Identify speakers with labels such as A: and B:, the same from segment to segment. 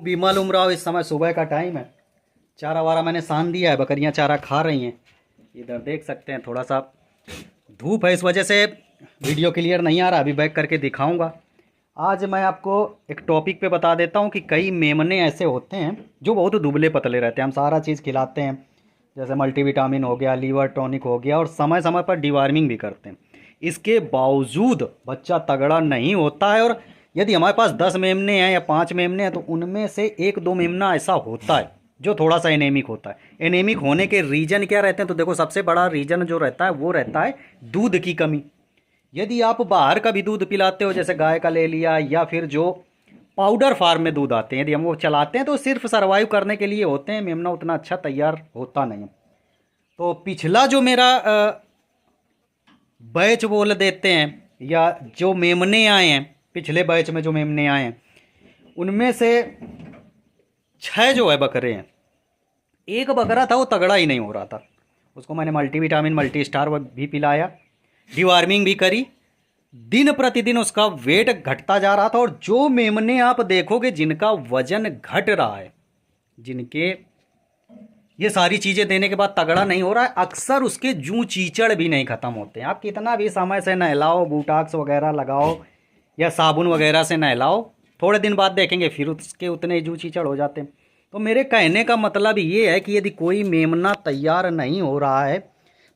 A: भी मालूम रहा हो, इस समय सुबह का टाइम है। चारा वारा मैंने सान दिया है, बकरियां चारा खा रही हैं। इधर देख सकते हैं, थोड़ा सा धूप है, इस वजह से वीडियो क्लियर नहीं आ रहा। अभी बैक करके दिखाऊंगा। आज मैं आपको एक टॉपिक पे बता देता हूँ कि कई मेमने ऐसे होते हैं जो बहुत दुबले पतले रहते हैं। हम सारा चीज़ खिलाते हैं, जैसे मल्टीविटामिन हो गया, लीवर टॉनिक हो गया, और समय समय पर डिवार्मिंग भी करते हैं। इसके बावजूद बच्चा तगड़ा नहीं होता है। और यदि हमारे पास 10 मेमने हैं या 5 मेमने हैं तो उनमें से एक दो मेमना ऐसा होता है जो थोड़ा सा एनेमिक होता है। एनेमिक होने के रीजन क्या रहते हैं? तो देखो, सबसे बड़ा रीजन जो रहता है वो रहता है दूध की कमी। यदि आप बाहर का भी दूध पिलाते हो, जैसे गाय का ले लिया, या फिर जो पाउडर फार्म में दूध आते हैं, यदि हम वो चलाते हैं तो सिर्फ सर्वाइव करने के लिए होते हैं। मेमना उतना अच्छा तैयार होता नहीं। तो पिछला जो मेरा बैच बोल देते हैं, या जो मेमने आए हैं, पिछले बैच में जो मेमने आए हैं उनमें से 6 जो है बकरे हैं। एक बकरा था वो तगड़ा ही नहीं हो रहा था। उसको मैंने मल्टीविटामिन मल्टी स्टार भी पिलाया, डिवार्मिंग भी करी। दिन प्रतिदिन उसका वेट घटता जा रहा था। और जो मेमने आप देखोगे जिनका वजन घट रहा है, जिनके ये सारी चीज़ें देने के बाद तगड़ा नहीं हो रहा है, अक्सर उसके जूं चीचड़ भी नहीं ख़त्म होते हैं। आप कितना भी समय से नहलाओ, बूटाक्स वगैरह लगाओ या साबुन वगैरह से नहलाओ, थोड़े दिन बाद देखेंगे फिर उसके उतने जूं चीचड़ हो जाते हैं। तो मेरे कहने का मतलब ये है कि यदि कोई मेमना तैयार नहीं हो रहा है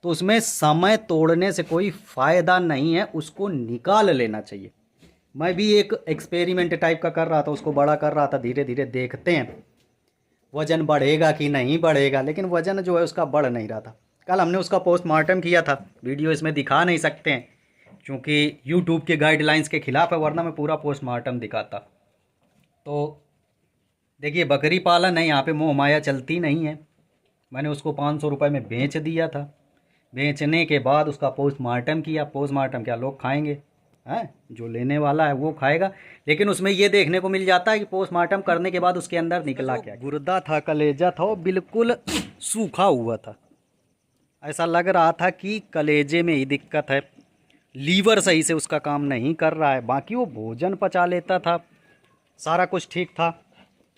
A: तो उसमें समय तोड़ने से कोई फ़ायदा नहीं है, उसको निकाल लेना चाहिए। मैं भी एक एक्सपेरिमेंट टाइप का कर रहा था, उसको बड़ा कर रहा था। धीरे धीरे देखते हैं वज़न बढ़ेगा कि नहीं बढ़ेगा। लेकिन वज़न जो है उसका बढ़ नहीं रहा था। कल हमने उसका पोस्टमार्टम किया था। वीडियो इसमें दिखा नहीं सकते हैं क्योंकि यूट्यूब के गाइडलाइंस के खिलाफ है, वरना मैं पूरा पोस्टमार्टम दिखाता। तो देखिए, बकरी पालन है, यहाँ पे मोह माया चलती नहीं है। मैंने उसको 500 रुपये में बेच दिया था। बेचने के बाद उसका पोस्टमार्टम किया। पोस्टमार्टम क्या लोग खाएंगे? हैं, जो लेने वाला है वो खाएगा। लेकिन उसमें ये देखने को मिल जाता है कि पोस्टमार्टम करने के बाद उसके अंदर निकला क्या। गुर्दा था, कलेजा था, वो बिल्कुल सूखा हुआ था। ऐसा लग रहा था कि कलेजे में ही दिक्कत है, लीवर सही से उसका काम नहीं कर रहा है। बाकी वो भोजन पचा लेता था, सारा कुछ ठीक था।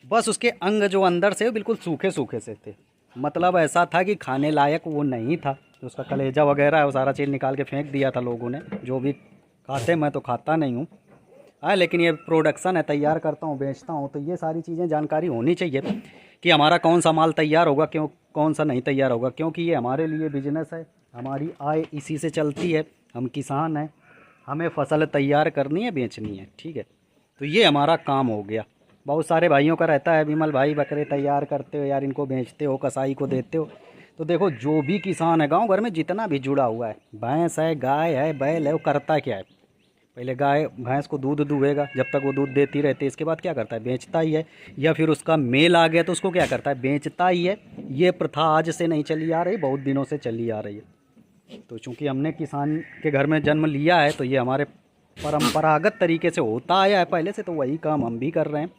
A: बस उसके अंग जो अंदर से बिल्कुल सूखे सूखे से थे। मतलब ऐसा था कि खाने लायक वो नहीं था। जो उसका कलेजा वगैरह है वो सारा चीज़ निकाल के फेंक दिया था लोगों ने, जो भी खाते। मैं तो खाता नहीं हूँ। हाँ, लेकिन ये प्रोडक्शन है, तैयार करता हूँ, बेचता हूँ, तो ये सारी चीज़ें जानकारी होनी चाहिए कि हमारा कौन सा माल तैयार होगा, क्यों कौन सा नहीं तैयार होगा। क्योंकि ये हमारे लिए बिजनेस है, हमारी आय इसी से चलती है। हम किसान हैं, हमें फसल तैयार करनी है, बेचनी है, ठीक है। तो ये हमारा काम हो गया। बहुत सारे भाइयों का रहता है, विमल भाई बकरे तैयार करते हो यार, इनको बेचते हो, कसाई को देते हो। तो देखो, जो भी किसान है गांव भर में जितना भी जुड़ा हुआ है, भैंस है, गाय है, बैल है, वो करता क्या है? पहले गाय भैंस को दूध दुहेगा, जब तक वो दूध देती रहती है। इसके बाद क्या करता है? बेचता ही है। या फिर उसका मेल आ गया तो उसको क्या करता है? बेचता ही है। ये प्रथा आज से नहीं चली आ रही, बहुत दिनों से चली आ रही है। तो चूंकि हमने किसान के घर में जन्म लिया है तो ये हमारे परंपरागत तरीके से होता आया है पहले से, तो वही काम हम भी कर रहे हैं।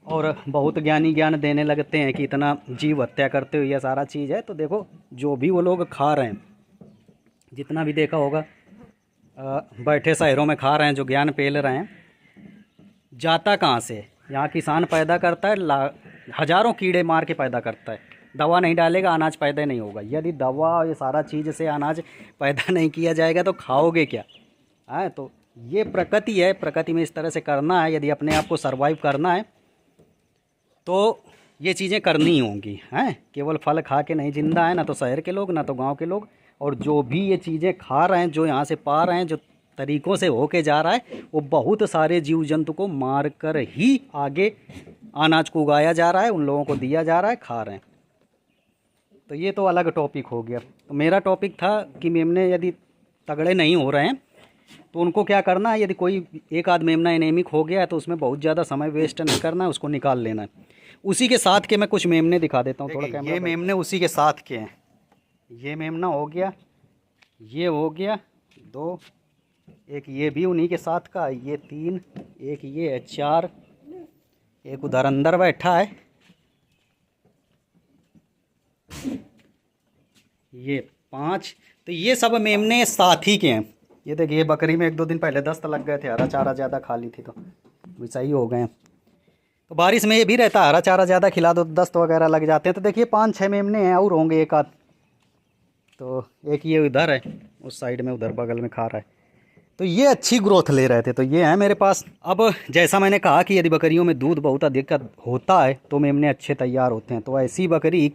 A: और बहुत ज्ञानी ज्ञान देने लगते हैं कि इतना जीव हत्या करते हुए यह सारा चीज़ है। तो देखो, जो भी वो लोग खा रहे हैं, जितना भी देखा होगा, बैठे शहरों में खा रहे हैं, जो ज्ञान पेल रहे हैं, जाता कहाँ से? यहाँ किसान पैदा करता है, हज़ारों कीड़े मार के पैदा करता है। दवा नहीं डालेगा, अनाज पैदा नहीं होगा। यदि दवा ये सारा चीज़ से अनाज पैदा नहीं किया जाएगा तो खाओगे क्या? है, तो ये प्रकृति है। प्रकृति में इस तरह से करना है। यदि अपने आप को सर्वाइव करना है तो ये चीज़ें करनी होंगी। हैं, केवल फल खा के नहीं जिंदा है, ना तो शहर के लोग, ना तो गांव के लोग। और जो भी ये चीज़ें खा रहे हैं, जो यहाँ से पा रहे हैं, जो तरीक़ों से होके जा रहा है, वो बहुत सारे जीव जंतु को मार कर ही आगे अनाज को उगाया जा रहा है, उन लोगों को दिया जा रहा है, खा रहे हैं। तो ये तो अलग टॉपिक हो गया। तो मेरा टॉपिक था कि मेमने यदि तगड़े नहीं हो रहे हैं तो उनको क्या करना है। यदि कोई एक आध मेमना एनेमिक हो गया है तो उसमें बहुत ज़्यादा समय वेस्ट नहीं करना है, उसको निकाल लेना है। उसी के साथ के मैं कुछ मेमने दिखा देता हूँ थोड़ा। ये मेमने उसी के साथ के हैं। ये मेमना हो गया, ये हो गया 2, एक ये भी उन्हीं के साथ का, ये 3, एक ये है 4, एक उधर अंदर बैठा है, ये 5। तो ये सब मेमने साथी के हैं। ये देखिए, बकरी में 1-2 दिन पहले दस्त लग गए थे, हरा चारा ज़्यादा खा ली थी तो भी सही हो गए हैं। तो बारिश में ये भी रहता है, हरा चारा ज़्यादा खिला दो तो दस्त वगैरह लग जाते हैं। तो देखिए 5-6 मेमने हैं और होंगे एक आध। तो एक ये उधर है, उस साइड में उधर बगल में खा रहा है। तो ये अच्छी ग्रोथ ले रहे थे, तो ये है मेरे पास। अब जैसा मैंने कहा कि यदि बकरियों में दूध बहुत अधिक होता है तो मेमने अच्छे तैयार होते हैं। तो ऐसी बकरी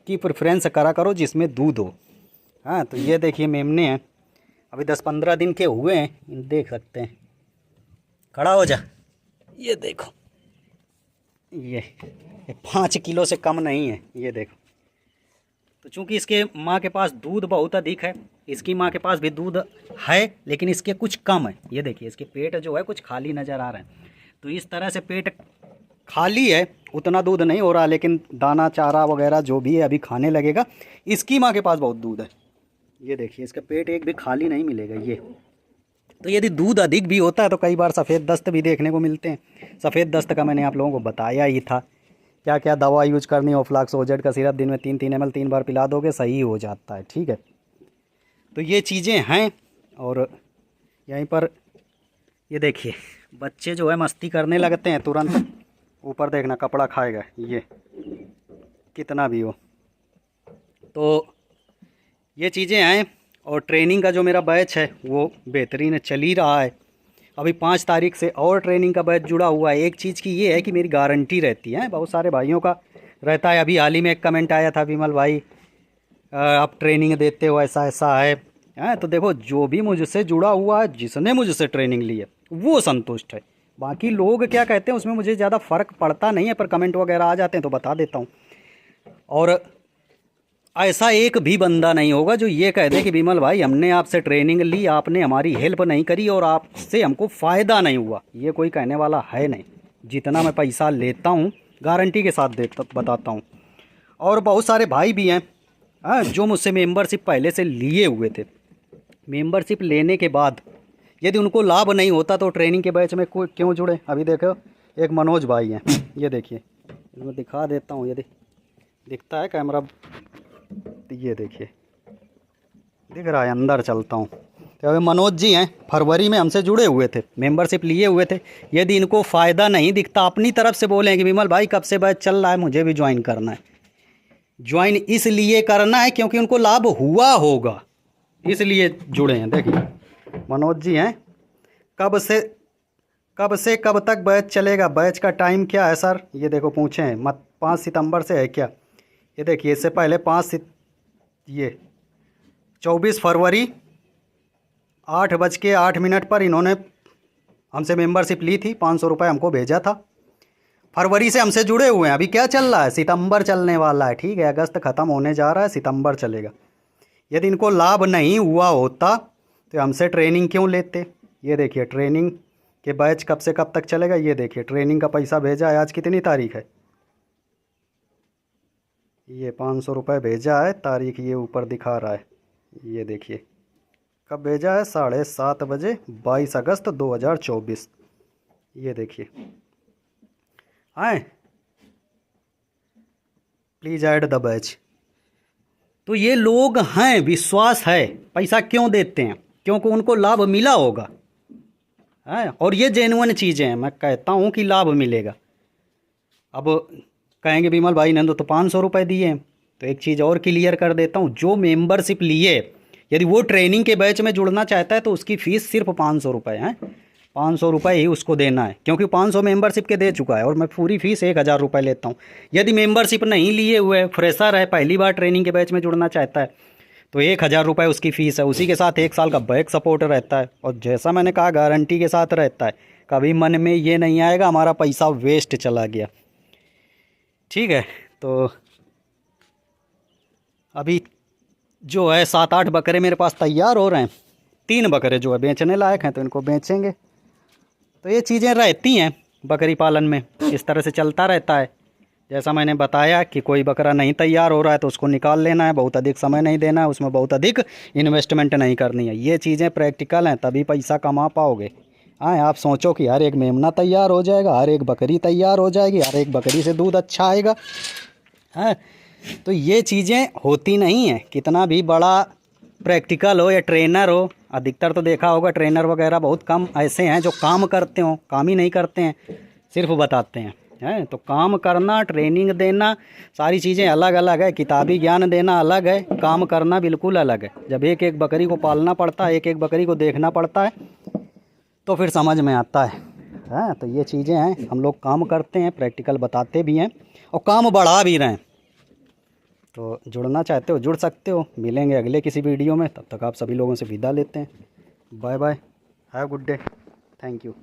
A: की प्रेफरेंस करा करो जिसमें दूध हो। हाँ, तो ये देखिए मेमने हैं, अभी 10-15 दिन के हुए हैं, देख सकते हैं। खड़ा हो जा, ये देखो, ये 5 किलो से कम नहीं है, ये देखो। तो चूंकि इसके माँ के पास दूध बहुत अधिक है, इसकी माँ के पास भी दूध है लेकिन इसके कुछ कम है। ये देखिए इसके पेट जो है कुछ खाली नज़र आ रहा है। तो इस तरह से पेट खाली है, उतना दूध नहीं हो रहा, लेकिन दाना चारा वगैरह जो भी है अभी खाने लगेगा। इसकी माँ के पास बहुत दूध है, ये देखिए इसका पेट एक भी खाली नहीं मिलेगा ये। तो यदि दूध अधिक भी होता है तो कई बार सफ़ेद दस्त भी देखने को मिलते हैं। सफ़ेद दस्त का मैंने आप लोगों को बताया ही था, क्या क्या दवा यूज करनी। ओफ्लॉक्स ओजेड का सिरप दिन में 3-3 ml 3 बार पिला दोगे, सही हो जाता है। ठीक है, तो ये चीज़ें हैं। और यहीं पर ये देखिए बच्चे जो है मस्ती करने लगते हैं, तुरंत ऊपर देखना कपड़ा खाएगा ये, कितना भी हो। तो ये चीज़ें हैं। और ट्रेनिंग का जो मेरा बैच है वो बेहतरीन चल ही रहा है। अभी 5 तारीख से और ट्रेनिंग का बैच जुड़ा हुआ है। एक चीज़ की ये है कि मेरी गारंटी रहती है, बहुत सारे भाइयों का रहता है। अभी हाल ही में एक कमेंट आया था, विमल भाई आप ट्रेनिंग देते हो, ऐसा ऐसा है। तो देखो जो भी मुझसे जुड़ा हुआ है, जिसने मुझसे ट्रेनिंग ली है वो संतुष्ट है। बाकी लोग क्या कहते हैं उसमें मुझे ज़्यादा फ़र्क पड़ता नहीं है, पर कमेंट वगैरह आ जाते हैं तो बता देता हूँ। और ऐसा एक भी बंदा नहीं होगा जो ये कह दे कि विमल भाई हमने आपसे ट्रेनिंग ली, आपने हमारी हेल्प नहीं करी और आपसे हमको फ़ायदा नहीं हुआ, ये कोई कहने वाला है नहीं। जितना मैं पैसा लेता हूँ गारंटी के साथ बताता हूँ। और बहुत सारे भाई भी हैं जो मुझसे मेंबरशिप पहले से लिए हुए थे। मेंबरशिप लेने के बाद यदि उनको लाभ नहीं होता तो ट्रेनिंग के बैच में क्यों जुड़े। अभी देखो एक मनोज भाई हैं, ये देखिए, मैं दिखा देता हूँ, यदि दिखता है कैमरा, ये देखिए दिख रहा है, अंदर चलता हूँ। तो अभी मनोज जी हैं, फरवरी में हमसे जुड़े हुए थे, मेंबरशिप लिए हुए थे। यदि इनको फ़ायदा नहीं दिखता अपनी तरफ से बोलें कि विमल भाई कब से बैच चल रहा है, मुझे भी ज्वाइन करना है। ज्वाइन इसलिए करना है क्योंकि उनको लाभ हुआ होगा, इसलिए जुड़े हैं। देखिए मनोज जी हैं, कब से कब तक बैच चलेगा, बैच का टाइम क्या है सर, ये देखो पूछे हैं। 5 सितंबर से है क्या, ये देखिए इससे पहले 24 फरवरी 8:08 पर इन्होंने हमसे मेंबरशिप ली थी, 500 रुपये हमको भेजा था। फरवरी से हमसे जुड़े हुए हैं। अभी क्या चल रहा है, सितंबर चलने वाला है। ठीक है, अगस्त ख़त्म होने जा रहा है, सितंबर चलेगा। यदि इनको लाभ नहीं हुआ होता तो हमसे ट्रेनिंग क्यों लेते। ये देखिए ट्रेनिंग के बैच कब से कब तक चलेगा, ये देखिए ट्रेनिंग का पैसा भेजा है। आज कितनी तारीख है, ये 500 रुपये भेजा है, तारीख ये ऊपर दिखा रहा है, ये देखिए कब भेजा है, 7:30 बजे 22 अगस्त 2024। ये देखिए आए, प्लीज़ ऐड द बैच। तो ये लोग हैं, विश्वास है। पैसा क्यों देते हैं, क्योंकि उनको लाभ मिला होगा है, और ये जेन्युइन चीज़ें हैं। मैं कहता हूँ कि लाभ मिलेगा। अब कहेंगे विमल भाई ने तो 500 रुपये दिए, तो एक चीज़ और क्लियर कर देता हूँ। जो मेंबरशिप लिए यदि वो ट्रेनिंग के बैच में जुड़ना चाहता है तो उसकी फ़ीस सिर्फ 500 रुपये है। 500 रुपये ही उसको देना है, क्योंकि 500 मेंबरशिप के दे चुका है और मैं पूरी फ़ीस 1000 रुपये लेता हूँ। यदि मेंबरशिप नहीं लिए हुए, फ्रेशर है, पहली बार ट्रेनिंग के बैच में जुड़ना चाहता है तो 1000 रुपये उसकी फ़ीस है। उसी के साथ 1 साल का बैक सपोर्ट रहता है, और जैसा मैंने कहा गारंटी के साथ रहता है। कभी मन में ये नहीं आएगा हमारा पैसा वेस्ट चला गया। ठीक है, तो अभी जो है 7-8 बकरे मेरे पास तैयार हो रहे हैं। 3 बकरे जो है बेचने लायक हैं, तो इनको बेचेंगे। तो ये चीज़ें रहती हैं बकरी पालन में, इस तरह से चलता रहता है। जैसा मैंने बताया कि कोई बकरा नहीं तैयार हो रहा है तो उसको निकाल लेना है, बहुत अधिक समय नहीं देना है, उसमें बहुत अधिक इन्वेस्टमेंट नहीं करनी है। ये चीज़ें प्रैक्टिकल हैं, तभी पैसा कमा पाओगे। हाँ, आप सोचो कि हर एक मेमना तैयार हो जाएगा, हर एक बकरी तैयार हो जाएगी, हर एक बकरी से दूध अच्छा आएगा, है। तो ये चीज़ें होती नहीं हैं। कितना भी बड़ा प्रैक्टिकल हो या ट्रेनर हो, अधिकतर तो देखा होगा ट्रेनर वगैरह बहुत कम ऐसे हैं जो काम करते हो, काम ही नहीं करते हैं, सिर्फ बताते हैं। हैं। तो काम करना, ट्रेनिंग देना, सारी चीज़ें अलग अलग है। किताबी ज्ञान देना अलग है, काम करना बिल्कुल अलग है। जब एक एक बकरी को पालना पड़ता है, एक एक बकरी को देखना पड़ता है, तो फिर समझ में आता है। हाँ, तो ये चीज़ें हैं, हम लोग काम करते हैं, प्रैक्टिकल बताते भी हैं और काम बढ़ा भी रहे हैं। तो जुड़ना चाहते हो जुड़ सकते हो। मिलेंगे अगले किसी वीडियो में, तब तक आप सभी लोगों से विदा लेते हैं। Bye bye, have good day, thank you.